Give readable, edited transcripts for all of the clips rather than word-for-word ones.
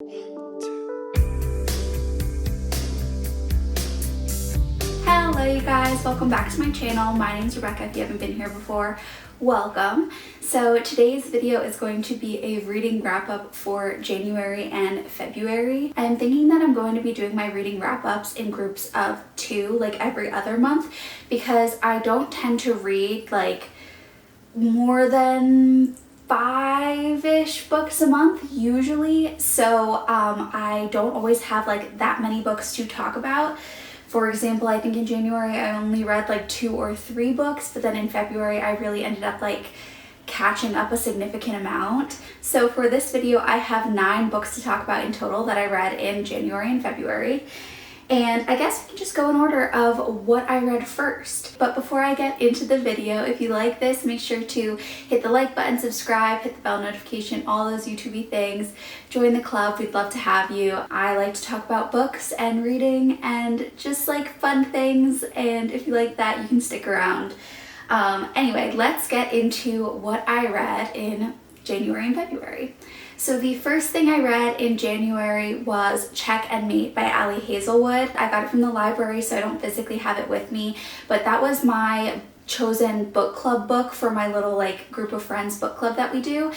Hello you guys, welcome back to my channel. My name is Rebecca. If you haven't been here before, welcome. So today's video is going to be a reading wrap up for January and February. I'm thinking that I'm going to be doing my reading wrap ups in groups of 2, like every other month, because I don't tend to read like more than 5-ish books a month usually. So I don't always have like that many books to talk about. For example, I think in January I only read like 2 or 3 books, but then in February I really ended up like catching up a significant amount. So for this video I have 9 books to talk about in total that I read in January and February. And I guess we can just go in order of what I read first. But before I get into the video, if you like this, make sure to hit the like button, subscribe, hit the bell notification, all those YouTube things. Join the club, we'd love to have you. I like to talk about books and reading and just like fun things, and if you like that, you can stick around. Anyway, let's get into what I read in January and February. So the first thing I read in January was Checkmate by Hazelwood. I got it from the library, so I don't physically have it with me, but that was my chosen book club book for my little like group of friends book club that we do,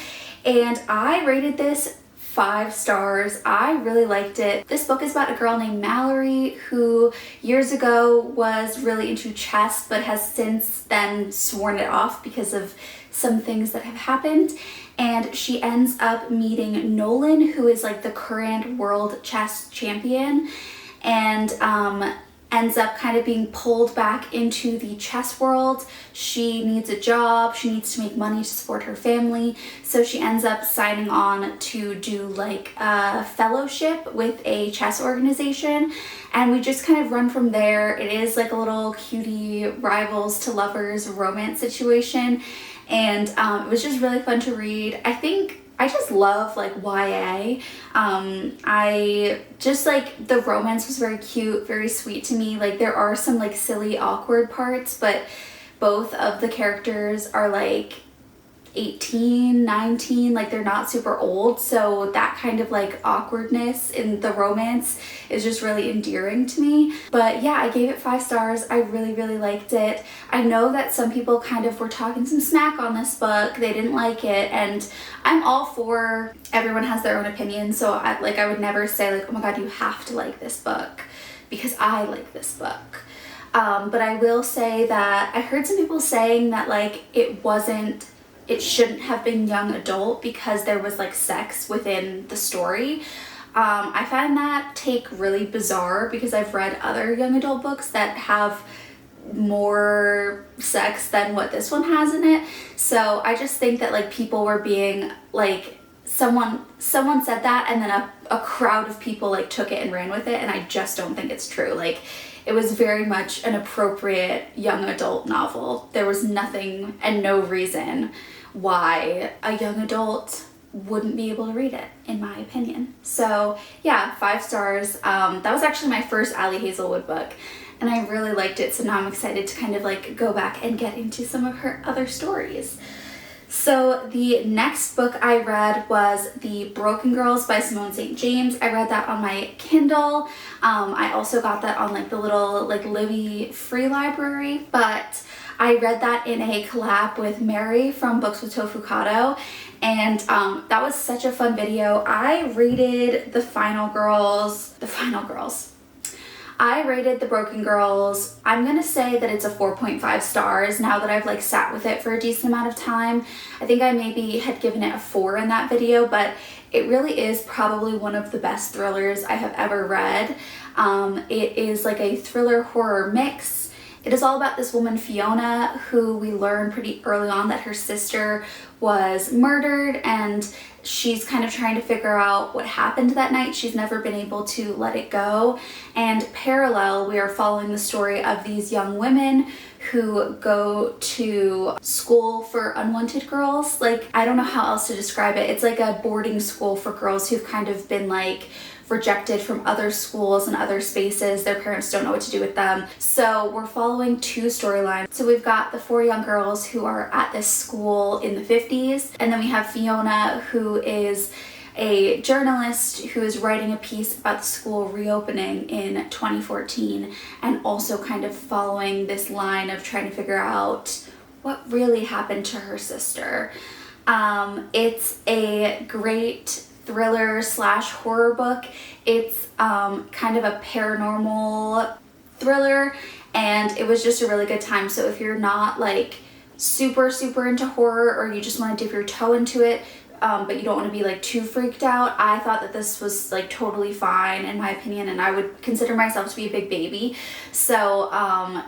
and I rated this 5 stars. I really liked it. This book is about a girl named Mallory who years ago was really into chess but has since then sworn it off because of some things that have happened. And she ends up meeting Nolan, who is like the current world chess champion, and ends up kind of being pulled back into the chess world. She needs a job, she needs to make money to support her family, so she ends up signing on to do like a fellowship with a chess organization, and we just kind of run from there. It is like a little cutie rivals to lovers romance situation, and it was just really fun to read. I just love like YA. I just like the romance was very cute, very sweet to me. Like there are some like silly awkward parts, but both of the characters are like 18, 19, like they're not super old, so that kind of like awkwardness in the romance is just really endearing to me. But yeah, I gave it 5 stars. I really liked it. I know that some people kind of were talking some smack on this book, they didn't like it, and I'm all for everyone has their own opinion, so I would never say like, oh my god, you have to like this book, because I like this book. But I will say that I heard some people saying that like it shouldn't have been young adult because there was like sex within the story. I find that take really bizarre because I've read other young adult books that have more sex than what this one has in it. So I just think that like people were being like, someone said that and then a crowd of people like took it and ran with it, and I just don't think it's true. Like it was very much an appropriate young adult novel. There was nothing and no reason why a young adult wouldn't be able to read it, in my opinion. So yeah, 5 stars. That was actually my first Hazelwood book, and I really liked it, so now I'm excited to kind of like go back and get into some of her other stories. So the next book I read was The Broken Girls by Simone St. James. I read that on my Kindle. I also got that on like the little like Libby free library, but I read that in a collab with Mary from Books with Tofukato, and that was such a fun video. I rated The Broken Girls. I'm gonna say that it's a 4.5 stars now that I've like sat with it for a decent amount of time. I think I maybe had given it a 4 in that video, but it really is probably one of the best thrillers I have ever read. It is like a thriller horror mix. It is all about this woman, Fiona, who we learn pretty early on that her sister was murdered, and she's kind of trying to figure out what happened that night. She's never been able to let it go. And parallel, we are following the story of these young women who go to school for unwanted girls. Like, I don't know how else to describe it. It's like a boarding school for girls who've kind of been like rejected from other schools and other spaces. Their parents don't know what to do with them. So we're following 2 storylines. So we've got the 4 young girls who are at this school in the 50s, and then we have Fiona, who is a journalist who is writing a piece about the school reopening in 2014 and also kind of following this line of trying to figure out what really happened to her sister. It's a great thriller slash horror book. It's kind of a paranormal thriller, and it was just a really good time. So if you're not like super into horror, or you just want to dip your toe into it, but you don't want to be like too freaked out, I thought that this was like totally fine in my opinion, and I would consider myself to be a big baby. So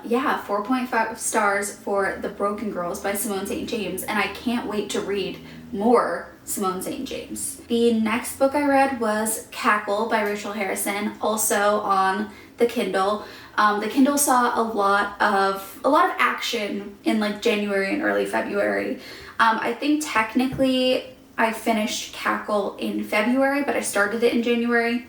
yeah, 4.5 stars for The Broken Girls by Simone St. James, and I can't wait to read more Simone St. James. The next book I read was Cackle by Rachel Harrison, also on the Kindle. The Kindle saw a lot of action in like January and early February. I think technically I finished Cackle in February, but I started it in January,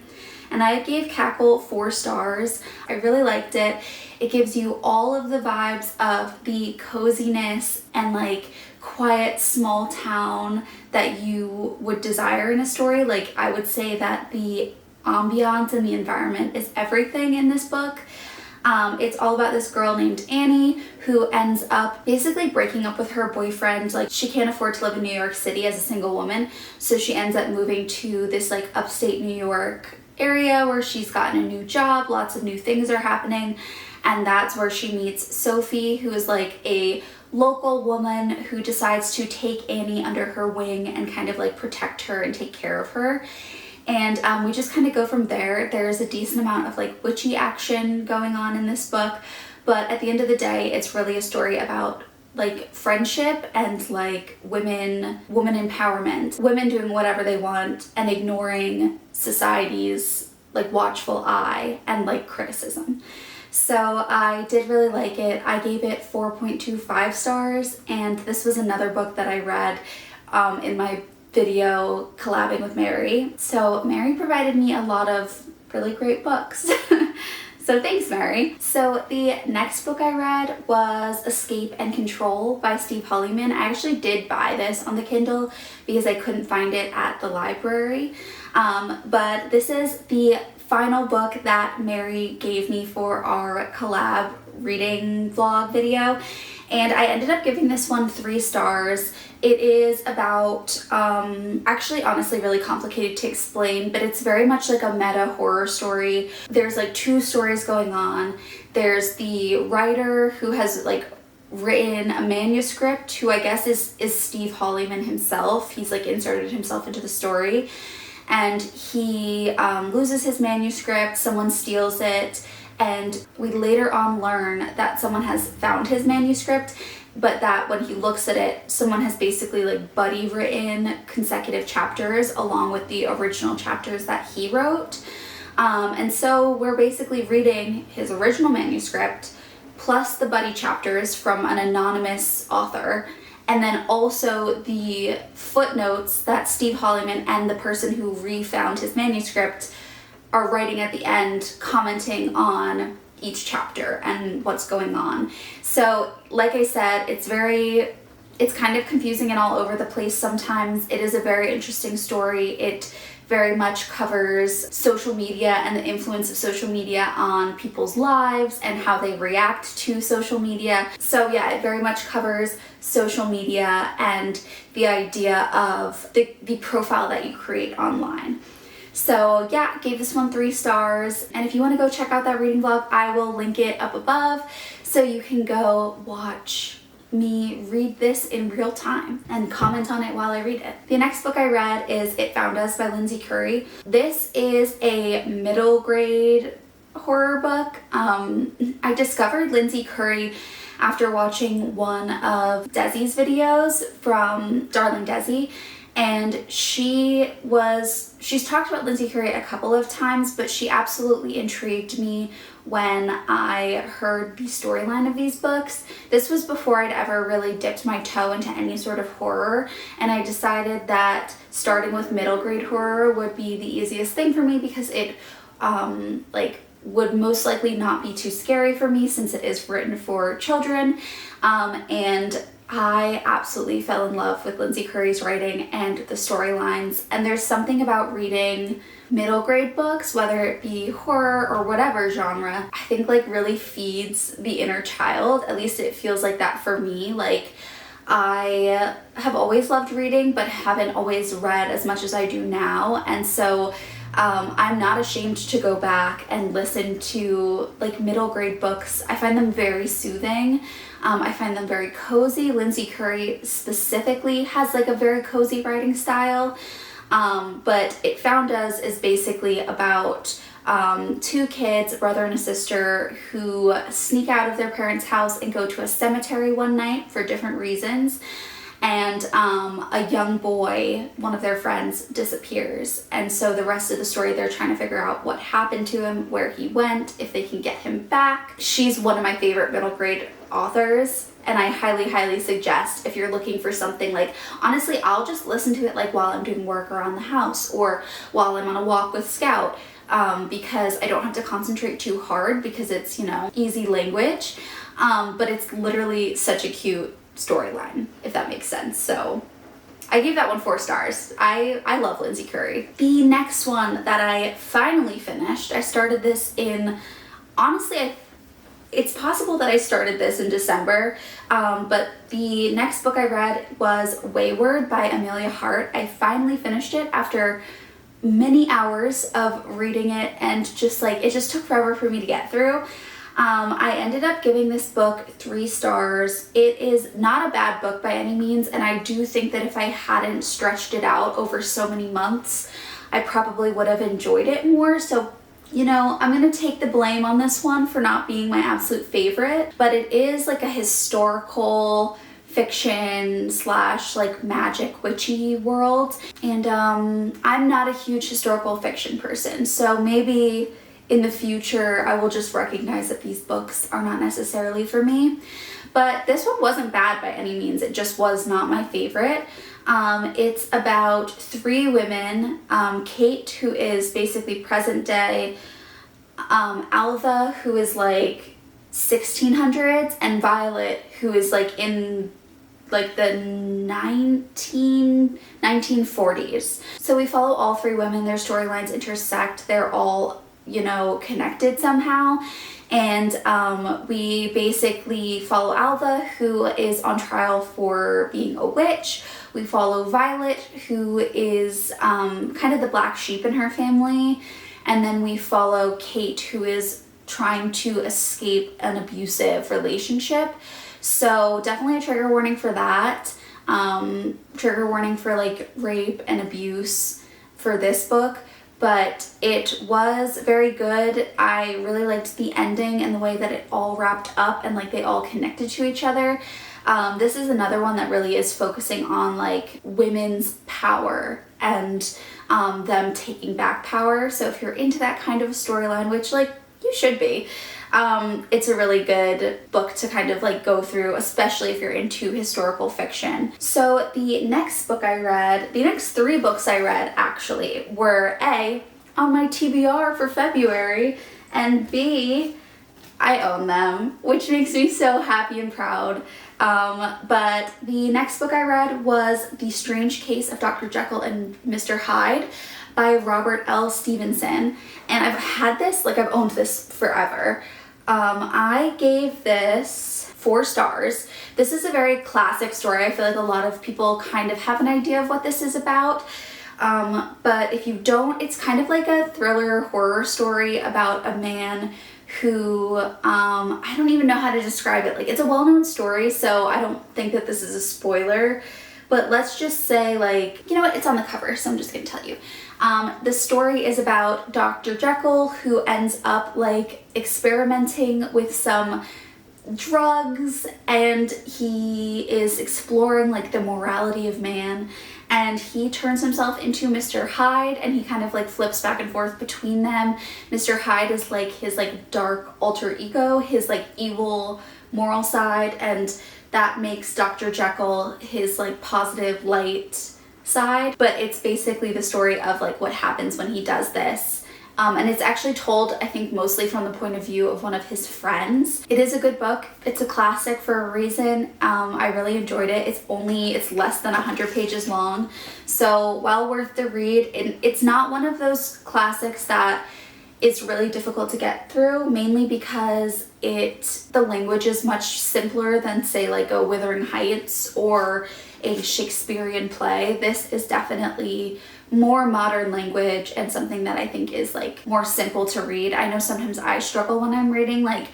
and I gave Cackle 4 stars. I really liked it. It gives you all of the vibes of the coziness and like quiet small town that you would desire in a story. Like, I would say that the ambiance and the environment is everything in this book. It's all about this girl named Annie who ends up basically breaking up with her boyfriend. Like, she can't afford to live in New York City as a single woman, so she ends up moving to this like upstate New York area where she's gotten a new job, lots of new things are happening, and that's where she meets Sophie, who is like a local woman who decides to take Annie under her wing and kind of like protect her and take care of her. And we just kind of go from there. There's a decent amount of like witchy action going on in this book, but at the end of the day, it's really a story about like friendship and like women empowerment, women doing whatever they want and ignoring society's like watchful eye and like criticism. So I did really like it. I gave it 4.25 stars, and this was another book that I read in my video collabing with Mary. So Mary provided me a lot of really great books. So thanks, Mary. So the next book I read was Escape and Control by Steve Hollyman. I actually did buy this on the Kindle because I couldn't find it at the library. But this is the final book that Mary gave me for our collab reading vlog video, and I ended up giving this one 3 stars. It is about, actually honestly really complicated to explain, but it's very much like a meta horror story. There's like 2 stories going on. There's the writer who has like written a manuscript, who I guess is Steve Hollyman himself. He's like inserted himself into the story, and he loses his manuscript, someone steals it, and we later on learn that someone has found his manuscript, but that when he looks at it, someone has basically like buddy written consecutive chapters along with the original chapters that he wrote. And so we're basically reading his original manuscript plus the buddy chapters from an anonymous author, and then also the footnotes that Steve Hollyman and the person who refound his manuscript are writing at the end, commenting on each chapter and what's going on. So like I said, it's kind of confusing and all over the place sometimes. It is a very interesting story. It very much covers social media and the influence of social media on people's lives and how they react to social media. So yeah, it very much covers social media and the idea of the profile that you create online. So yeah, gave this one 3 stars. And if you want to go check out that reading vlog, I will link it up above so you can go watch me read this in real time and comment on it while I read it. The next book I read is It Found Us by Lindsay Currie. This is a middle grade horror book. I discovered Lindsay Currie after watching one of Desi's videos from Darling Desi, and she's talked about Lindsay Currie a couple of times, but she absolutely intrigued me when I heard the storyline of these books. This was before I'd ever really dipped my toe into any sort of horror, and I decided that starting with middle grade horror would be the easiest thing for me because it would most likely not be too scary for me since it is written for children, and I absolutely fell in love with Lindsay Currie's writing and the storylines, and there's something about reading middle grade books, whether it be horror or whatever genre, I think like really feeds the inner child. At least it feels like that for me. Like, I have always loved reading, but haven't always read as much as I do now, and so I'm not ashamed to go back and listen to like middle grade books. I find them very soothing. I find them very cozy. Lindsay Currie specifically has like a very cozy writing style. But It Found Us is basically about two kids, a brother and a sister, who sneak out of their parents' house and go to a cemetery one night for different reasons. And a young boy, one of their friends, disappears. And so the rest of the story, they're trying to figure out what happened to him, where he went, if they can get him back. She's one of my favorite middle grade authors, and I highly, highly suggest if you're looking for something like, honestly, I'll just listen to it like while I'm doing work around the house or while I'm on a walk with Scout, because I don't have to concentrate too hard because it's, you know, easy language, but it's literally such a cute storyline, if that makes sense. So I gave that one 4 stars. I love Lindsay Currie. The next one that I finally finished, I started this in, honestly, it's possible that I started this in December, but the next book I read was Wayward by Emilia Hart. I finally finished it after many hours of reading it, and just like, it just took forever for me to get through. I ended up giving this book 3 stars. It is not a bad book by any means, and I do think that if I hadn't stretched it out over so many months, I probably would have enjoyed it more. So, you know, I'm gonna take the blame on this one for not being my absolute favorite, but it is like a historical fiction slash like magic witchy world, and I'm not a huge historical fiction person, so maybe in the future I will just recognize that these books are not necessarily for me. But this one wasn't bad by any means, it just was not my favorite. It's about 3 women, Kate, who is basically present day, Alva, who is like 1600s, and Violet, who is like in like the 1940s. So we follow all 3 women, their storylines intersect, they're all, you know, connected somehow. And we basically follow Alva, who is on trial for being a witch. We follow Violet, who is kind of the black sheep in her family. And then we follow Kate, who is trying to escape an abusive relationship. So definitely a trigger warning for that. Trigger warning for like rape and abuse for this book. But it was very good. I really liked the ending and the way that it all wrapped up and like they all connected to each other. This is another one that really is focusing on like women's power and them taking back power. So if you're into that kind of storyline, which like you should be, it's a really good book to kind of like go through, especially if you're into historical fiction. So the next book I read, the next 3 books I read actually were A, on my TBR for February, and B, I own them, which makes me so happy and proud. But the next book I read was The Strange Case of Dr. Jekyll and Mr. Hyde by Robert L. Stevenson. And I've had this, like I've owned this forever. I gave this 4 stars. This is a very classic story. I feel like a lot of people kind of have an idea of what this is about. But if you don't, it's kind of like a thriller horror story about a man who, I don't even know how to describe it. Like, it's a well-known story, so I don't think that this is a spoiler. But let's just say, like, you know what? It's on the cover, so I'm just gonna tell you. The story is about Dr. Jekyll, who ends up like experimenting with some drugs, and he is exploring like the morality of man, and he turns himself into Mr. Hyde, and he kind of like flips back and forth between them. Mr. Hyde is like his like dark alter ego, his like evil moral side, and that makes Dr. Jekyll his like positive light side. But it's basically the story of like what happens when he does this, And it's actually told, I think, mostly from the point of view of one of his friends. It is a good book. It's a classic for a reason. I really enjoyed it. It's less than 100 pages long, so well worth the read. And it's not one of those classics that is really difficult to get through, mainly because the language is much simpler than, say, like a Wuthering Heights or a Shakespearean play. This is definitely more modern language and something that I think is like more simple to read. I know sometimes I struggle when I'm reading like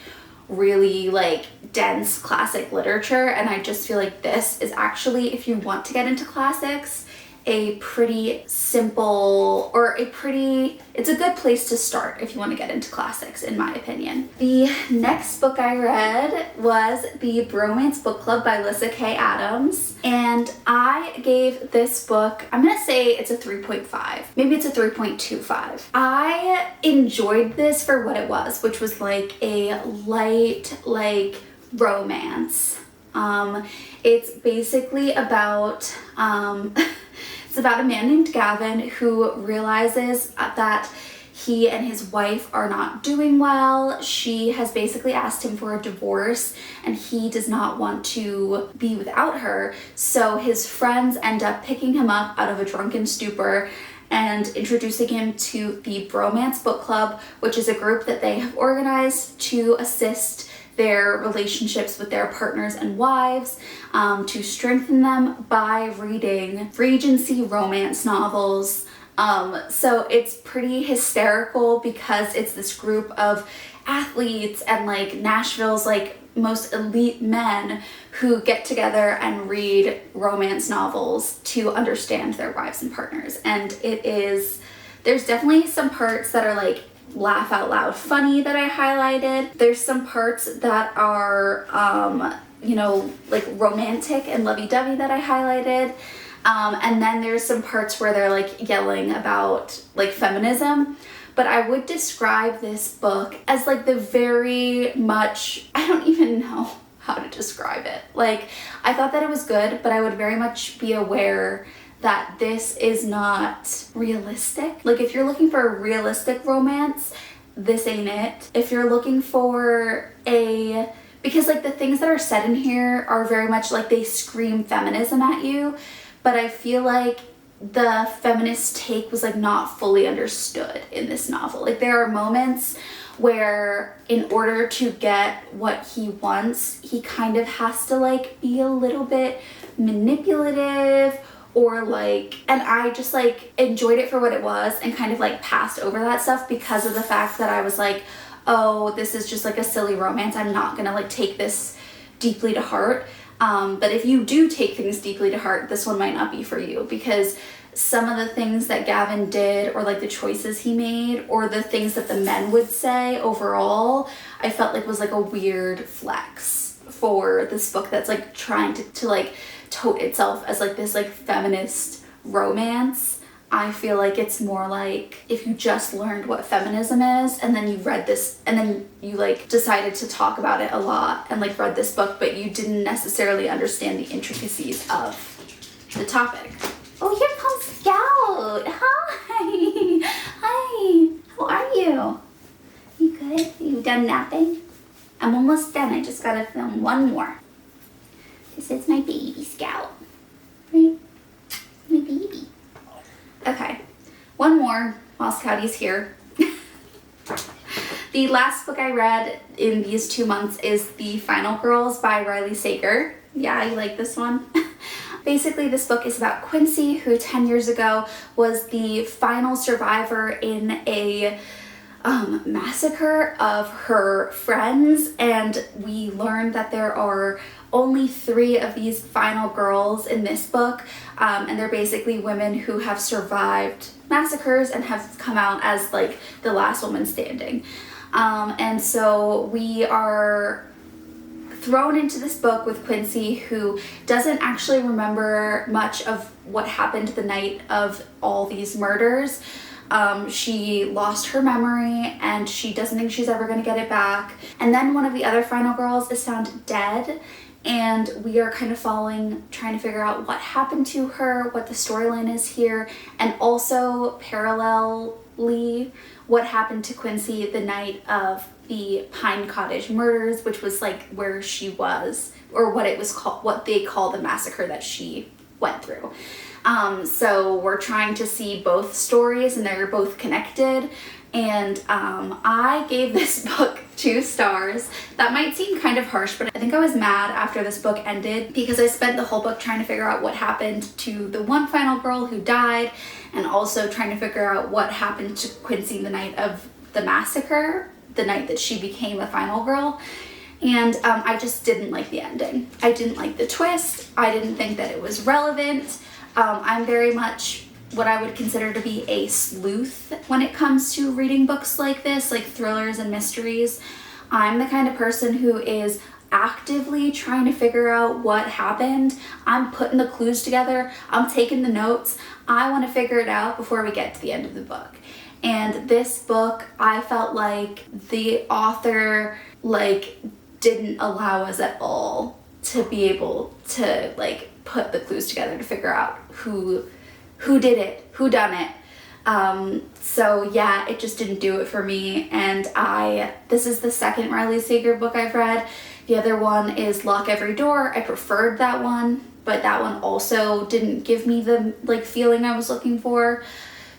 really like dense classic literature, and I just feel like this is actually, if you want to get into classics, a pretty simple, or it's a good place to start if you want to get into classics, in my opinion. The next book I read was the Bromance Book Club by Lyssa K. Adams, and I gave this book, I'm gonna say it's a 3.5. Maybe it's a 3.25. I enjoyed this for what it was, which was like a light, like, romance. It's basically about it's about a man named Gavin who realizes that he and his wife are not doing well. She has basically asked him for a divorce and he does not want to be without her. So his friends end up picking him up out of a drunken stupor and introducing him to the Bromance Book Club, which is a group that they have organized to assist their relationships with their partners and wives, to strengthen them by reading Regency romance novels. So it's pretty hysterical because it's this group of athletes and like Nashville's like most elite men who get together and read romance novels to understand their wives and partners. And there's definitely some parts that are like laugh out loud funny that I highlighted. There's some parts that are like romantic and lovey-dovey that I highlighted, and then there's some parts where they're like yelling about like feminism. But I would describe this book as like the very much, I don't even know how to describe it. Like, I thought that it was good, but I would very much be aware that this is not realistic. Like, if you're looking for a realistic romance, this ain't it. If you're looking for because like the things that are said in here are very much like they scream feminism at you, but I feel like the feminist take was like not fully understood in this novel. Like, there are moments where in order to get what he wants, he kind of has to like be a little bit manipulative, or like, and I just like enjoyed it for what it was and kind of like passed over that stuff because of the fact that I was like, oh, this is just like a silly romance. I'm not gonna like take this deeply to heart. But if you do take things deeply to heart, this one might not be for you, because some of the things that Gavin did, or like the choices he made, or the things that the men would say overall, I felt like was like a weird flex for this book that's like trying to like tote itself as like this like feminist romance. I feel like it's more like if you just learned what feminism is and then you read this and then you like decided to talk about it a lot and like read this book, but you didn't necessarily understand the intricacies of the topic. Oh, here comes Scout. Hi. Hi. How are you? You good? You done napping? I'm almost done. I just gotta film one more. This is my baby Scout. Right? My baby. Okay, one more while Scouty's here. The last book I read in these 2 months is The Final Girls by Riley Sager. Yeah, you like this one? Basically, this book is about Quincy, who 10 years ago was the final survivor in a massacre of her friends, and we learned that there are only 3 of these final girls in this book, and they're basically women who have survived massacres and have come out as like the last woman standing. And so we are thrown into this book with Quincy, who doesn't actually remember much of what happened the night of all these murders. She lost her memory and she doesn't think she's ever going to get it back. And then one of the other final girls is found dead, and we are kind of trying to figure out what happened to her, what the storyline is here, and also parallel briefly what happened to Quincy the night of the Pine Cottage murders, which was like where she was, or what it was called, what they call the massacre that she went through. So we're trying to see both stories, and they're both connected. And I gave this book 2 stars. That might seem kind of harsh, but I think I was mad after this book ended because I spent the whole book trying to figure out what happened to the one final girl who died, and also trying to figure out what happened to Quincy the night of the massacre, the night that she became the final girl. And I just didn't like the ending. I didn't like the twist. I didn't think that it was relevant. I'm very much what I would consider to be a sleuth when it comes to reading books like this, like thrillers and mysteries. I'm the kind of person who is actively trying to figure out what happened. I'm putting the clues together. I'm taking the notes. I want to figure it out before we get to the end of the book. And this book, I felt like the author didn't allow us at all to be able to put the clues together to figure out who did it, who done it. So yeah, it just didn't do it for me. And this is the second Riley Sager book I've read. The other one is Lock Every Door. I preferred that one, but that one also didn't give me the feeling I was looking for.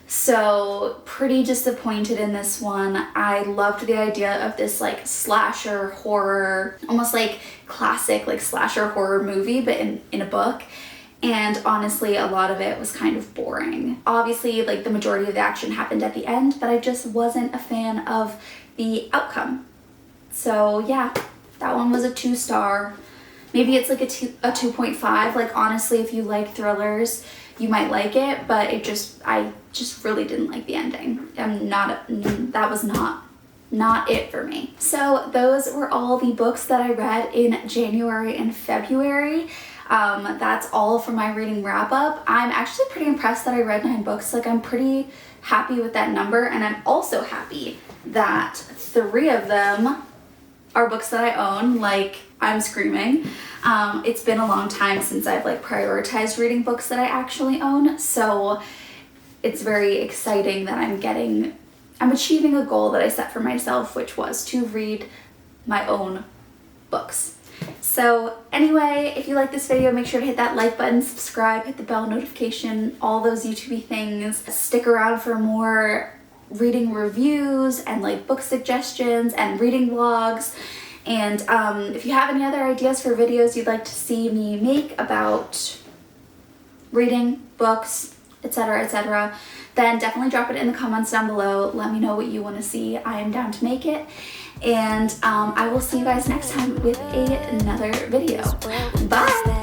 So pretty disappointed in this one. I loved the idea of this slasher horror, almost classic slasher horror movie, but in a book. And honestly, a lot of it was kind of boring. Obviously, the majority of the action happened at the end, but I just wasn't a fan of the outcome. So yeah, that one was a 2 star. Maybe it's a 2.5. Honestly, if you like thrillers, you might like it, but I just really didn't like the ending. That was not it for me. So those were all the books that I read in January and February. That's all for my reading wrap up. I'm actually pretty impressed that I read 9 books. I'm pretty happy with that number, and I'm also happy that 3 of them are books that I own. I'm screaming. It's been a long time since I've prioritized reading books that I actually own, so it's very exciting that I'm achieving a goal that I set for myself, which was to read my own books. So anyway, if you like this video, make sure to hit that like button, subscribe, hit the bell notification, all those YouTube things. Stick around for more reading reviews and book suggestions and reading vlogs. And if you have any other ideas for videos you'd like to see me make about reading, books, etc., then definitely drop it in the comments down below. Let me know what you want to see. I am down to make it. And I will see you guys next time with another video. Bye!